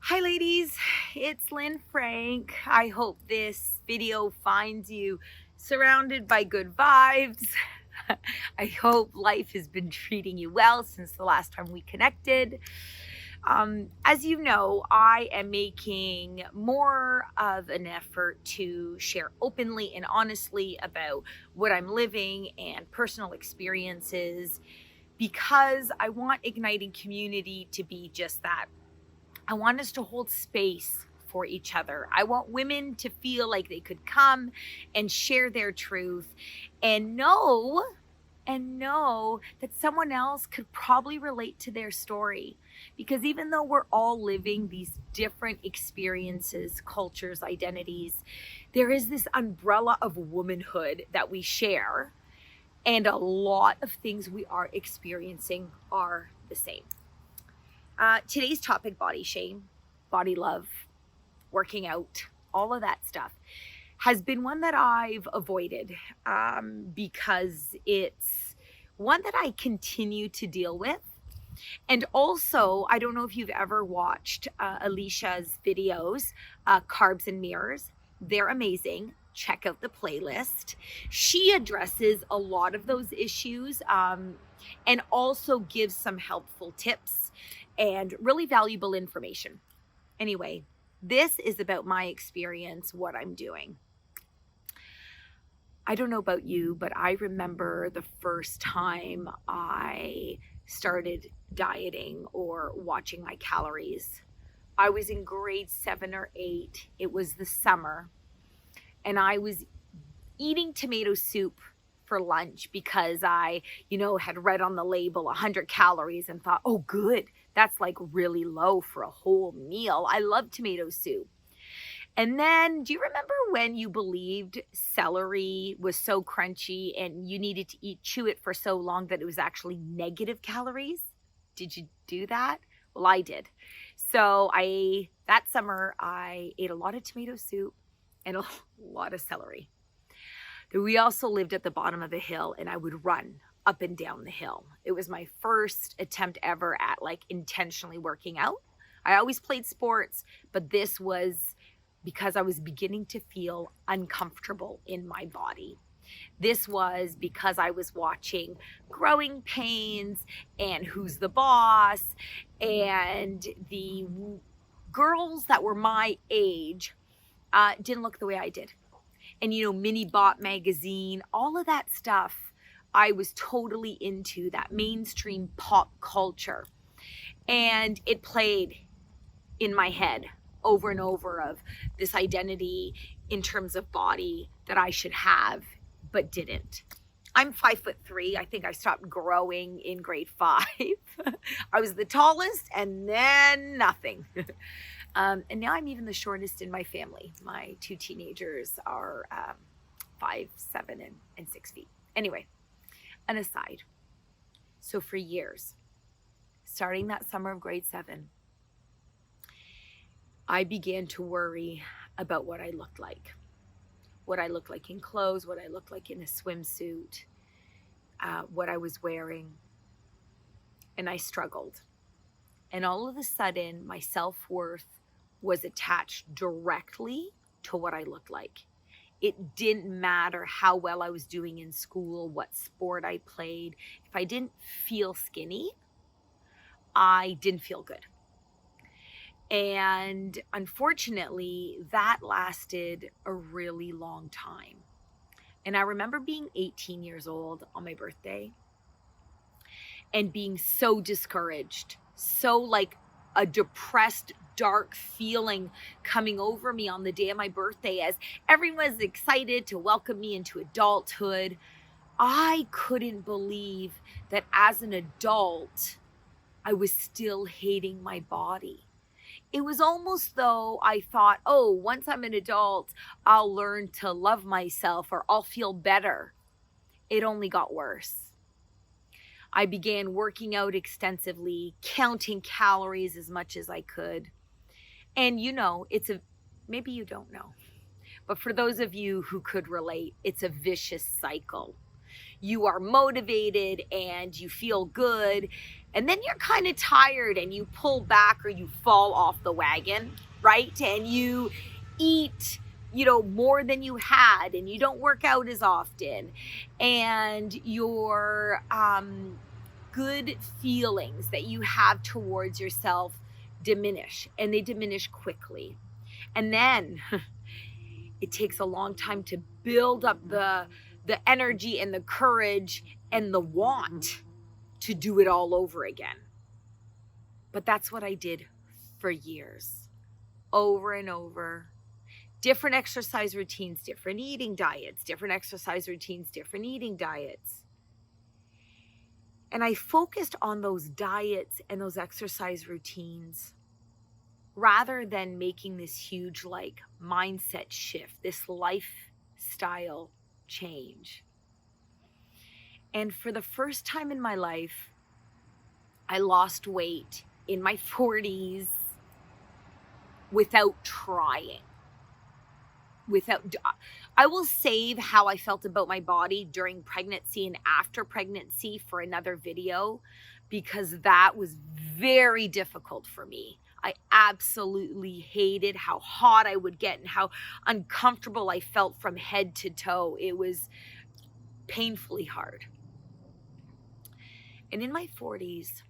Hi ladies, it's Lynn Frank. I hope this video finds you surrounded by good vibes. I hope life has been treating you well since the last time we connected. As you know, I am making more of an effort to share openly and honestly about what I'm living and personal experiences because I want Igniting Community to be just that. I want us to hold space for each other. I want women to feel like they could come and share their truth and know that someone else could probably relate to their story. Because even though we're all living these different experiences, cultures, identities, there is this umbrella of womanhood that we share, and a lot of things we are experiencing are the same. Today's topic, body shame, body love, working out, all of that stuff, has been one that I've avoided because it's one that I continue to deal with. And also, I don't know if you've ever watched Alicia's videos, Carbs and Mirrors. They're amazing. Check out the playlist. She addresses a lot of those issues and also gives some helpful tips and really valuable information. Anyway, this is about my experience, what I'm doing. I don't know about you, but I remember the first time I started dieting or watching my calories. I was in grade 7 or 8. It was the summer, and I was eating tomato soup for lunch because I, had read on the label 100 calories and thought, oh, good. That's like really low for a whole meal. I love tomato soup. And then, do you remember when you believed celery was so crunchy and you needed to chew it for so long that it was actually negative calories? Did you do that? Well, I did. So that summer, I ate a lot of tomato soup and a lot of celery. We also lived at the bottom of a hill, and I would run up and down the hill. It was my first attempt ever at intentionally working out. I always played sports, but this was because I was beginning to feel uncomfortable in my body. This was because I was watching Growing Pains and Who's the Boss, and the girls that were my age didn't look the way I did. And, Mini Bot magazine, all of that stuff, I was totally into that mainstream pop culture. And it played in my head over and over of this identity in terms of body that I should have, but didn't. I'm 5'3". I think I stopped growing in grade 5. I was the tallest and then nothing. And now I'm even the shortest in my family. My 2 teenagers are 5'7" and 6 feet. Anyway, an aside. So for years, starting that summer of grade 7, I began to worry about what I looked like. What I looked like in clothes, what I looked like in a swimsuit, what I was wearing. And I struggled. And all of a sudden, my self-worth was attached directly to what I looked like. It didn't matter how well I was doing in school, what sport I played. If I didn't feel skinny, I didn't feel good. And unfortunately, that lasted a really long time. And I remember being 18 years old on my birthday and being so discouraged, so a depressed, dark feeling coming over me on the day of my birthday as everyone's excited to welcome me into adulthood. I couldn't believe that as an adult, I was still hating my body. It was almost though I thought, oh, once I'm an adult, I'll learn to love myself or I'll feel better. It only got worse. I began working out extensively, counting calories as much as I could. And maybe you don't know, but for those of you who could relate, it's a vicious cycle. you are motivated and you feel good. And then you're kind of tired and you pull back or you fall off the wagon, right? And you eat, more than you had, and you don't work out as often. And your good feelings that you have towards yourself diminish, and they diminish quickly. And then it takes a long time to build up the energy and the courage and the want to do it all over again. But that's what I did for years, over and over. Different exercise routines, different eating diets, different exercise routines, different eating diets. And I focused on those diets and those exercise routines rather than making this huge mindset shift, this lifestyle change. And for the first time in my life, I lost weight in my 40s without trying. I will save how I felt about my body during pregnancy and after pregnancy for another video, because that was very difficult for me. I absolutely hated how hot I would get and how uncomfortable I felt from head to toe. It was painfully hard. And in my 40s,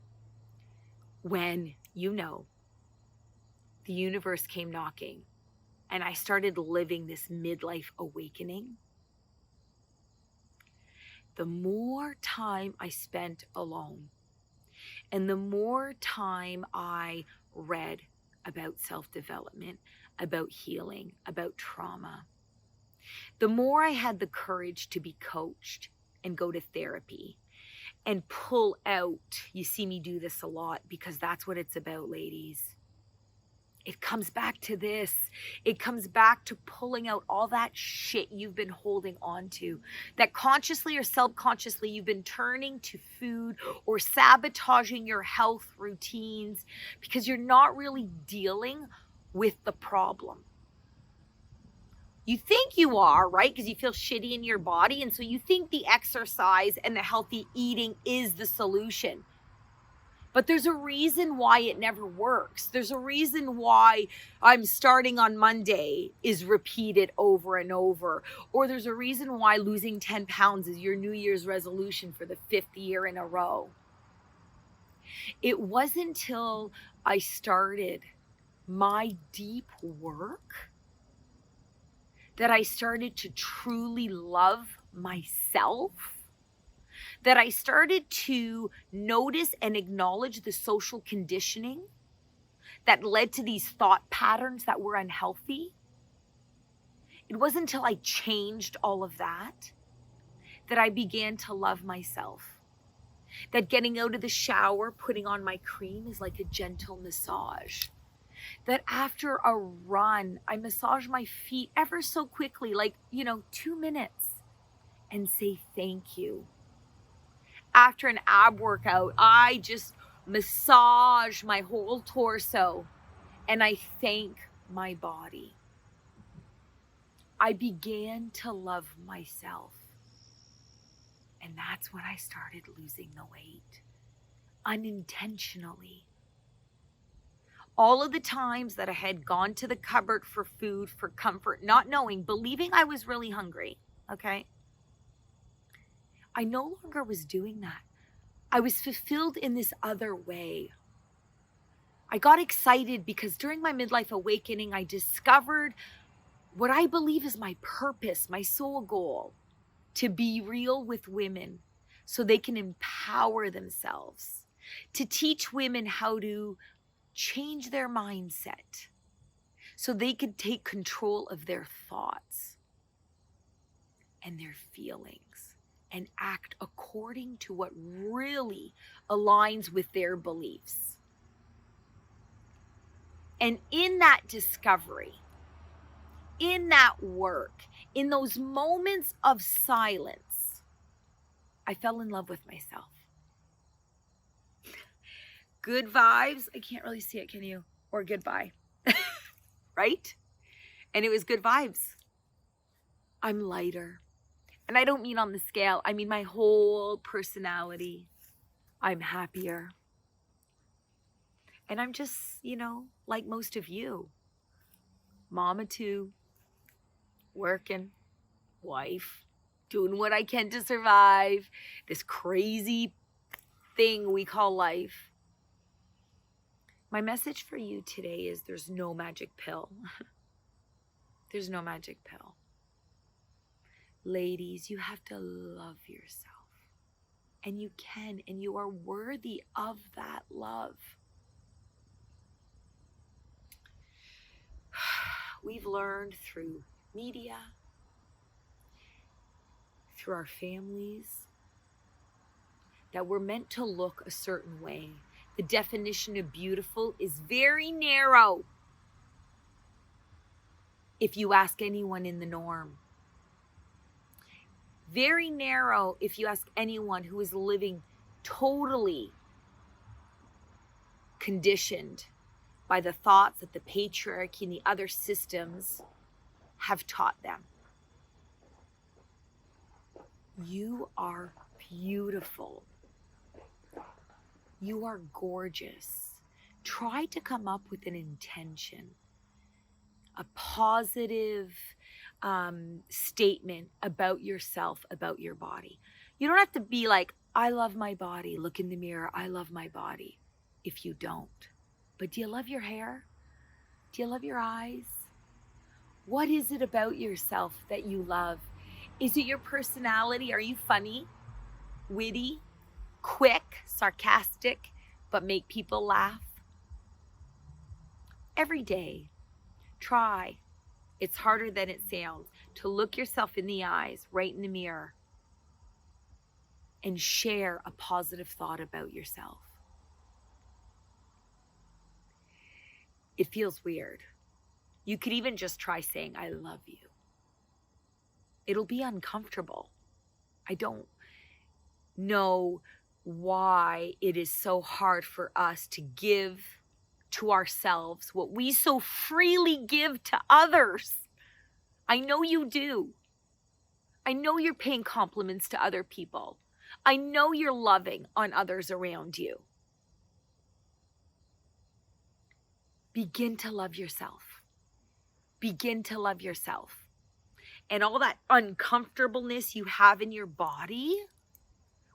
when, the universe came knocking and I started living this midlife awakening, the more time I spent alone and the more time I read about self-development, about healing, about trauma, the more I had the courage to be coached and go to therapy and pull out. You see me do this a lot because that's what it's about, ladies. It comes back to this. It comes back to pulling out all that shit you've been holding on to, that consciously or subconsciously you've been turning to food or sabotaging your health routines because you're not really dealing with the problem. You think you are, right? Because you feel shitty in your body. And so you think the exercise and the healthy eating is the solution. But there's a reason why it never works. There's a reason why I'm starting on Monday is repeated over and over. Or there's a reason why losing 10 pounds is your New Year's resolution for the 5th year in a row. It wasn't until I started my deep work that I started to truly love myself, that I started to notice and acknowledge the social conditioning that led to these thought patterns that were unhealthy. It wasn't until I changed all of that I began to love myself. That getting out of the shower, putting on my cream is like a gentle massage. That after a run, I massage my feet ever so quickly, 2 minutes, and say thank you. After an ab workout, I just massage my whole torso and I thank my body. I began to love myself. And that's when I started losing the weight, unintentionally. All of the times that I had gone to the cupboard for food, for comfort, not knowing, believing I was really hungry, okay? I no longer was doing that. I was fulfilled in this other way. I got excited because during my midlife awakening, I discovered what I believe is my purpose, my soul goal, to be real with women so they can empower themselves, to teach women how to change their mindset so they could take control of their thoughts and their feelings and act according to what really aligns with their beliefs. And in that discovery, in that work, in those moments of silence, I fell in love with myself. Good vibes. I can't really see it, can you? Or goodbye. Right? And it was good vibes. I'm lighter. And I don't mean on the scale. I mean my whole personality. I'm happier. And I'm just, like most of you. Mama too. Working. Wife. Doing what I can to survive. This crazy thing we call life. My message for you today is there's no magic pill. There's no magic pill. Ladies, you have to love yourself. And you can, and you are worthy of that love. We've learned through media, through our families, that we're meant to look a certain way. The definition of beautiful is very narrow. If you ask anyone in the norm. Very narrow if you ask anyone who is living totally conditioned by the thoughts that the patriarchy and the other systems have taught them. You are beautiful. You are gorgeous. Try to come up with an intention, a positive statement about yourself, about your body. You don't have to be like, I love my body. Look in the mirror. I love my body. If you don't. But do you love your hair? Do you love your eyes? What is it about yourself that you love? Is it your personality? Are you funny, witty, quick, sarcastic, but make people laugh? Every day, try. It's harder than it sounds to look yourself in the eyes, right in the mirror, and share a positive thought about yourself. It feels weird. You could even just try saying, I love you. It'll be uncomfortable. I don't know why it is so hard for us to give to ourselves what we so freely give to others. I know you do. I know you're paying compliments to other people. I know you're loving on others around you. Begin to love yourself. Begin to love yourself. And all that uncomfortableness you have in your body,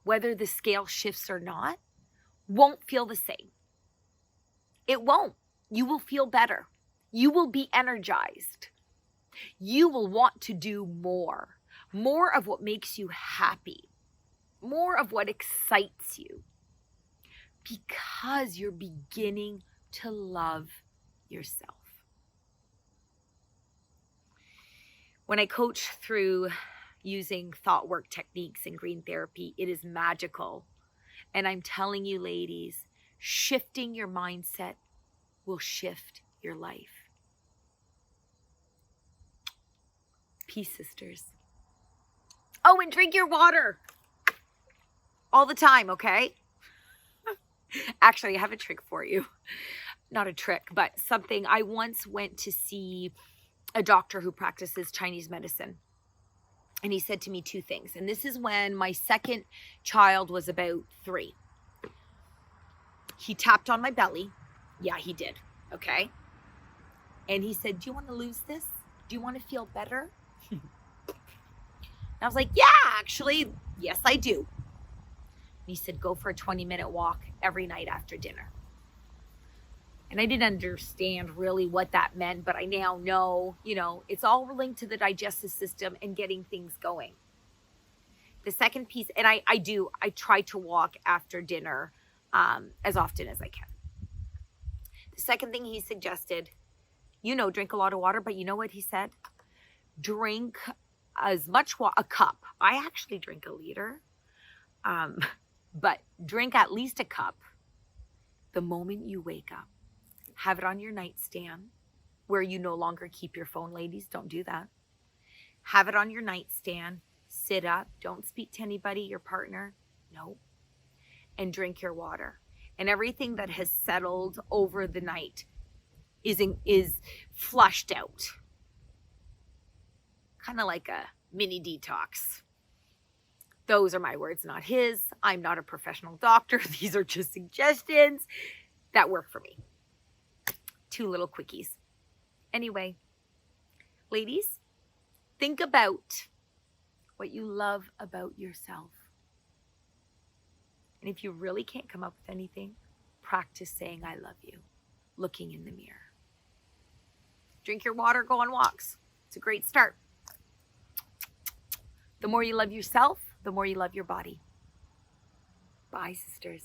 whether the scale shifts or not, won't feel the same. It won't. You will feel better. You will be energized. You will want to do more. More of what makes you happy. More of what excites you. Because you're beginning to love yourself. When I coach through using thought work techniques and green therapy, it is magical. And I'm telling you, ladies, shifting your mindset will shift your life. Peace, sisters. Oh, and drink your water all the time, okay? Actually, I have a trick for you. Not a trick, but something. I once went to see a doctor who practices Chinese medicine. And he said to me two things. And this is when my second child was about 3. He tapped on my belly. Yeah, he did. Okay. And he said, do you want to lose this? Do you want to feel better? And I was like, yeah, actually, yes, I do. And he said, go for a 20-minute walk every night after dinner. And I didn't understand really what that meant, but I now know, it's all linked to the digestive system and getting things going. The second piece, and I try to walk after dinner as often as I can. The second thing he suggested, drink a lot of water, but you know what he said? Drink as much a cup. I actually drink a liter, but drink at least a cup the moment you wake up. Have it on your nightstand where you no longer keep your phone, ladies. Don't do that. Have it on your nightstand. Sit up. Don't speak to anybody, your partner. No. And drink your water. And everything that has settled over the night is flushed out. Kind of like a mini detox. Those are my words, not his. I'm not a professional doctor. These are just suggestions that work for me. 2 little quickies. Anyway, ladies, think about what you love about yourself. And if you really can't come up with anything, practice saying, I love you, looking in the mirror. Drink your water, go on walks. It's a great start. The more you love yourself, the more you love your body. Bye, sisters.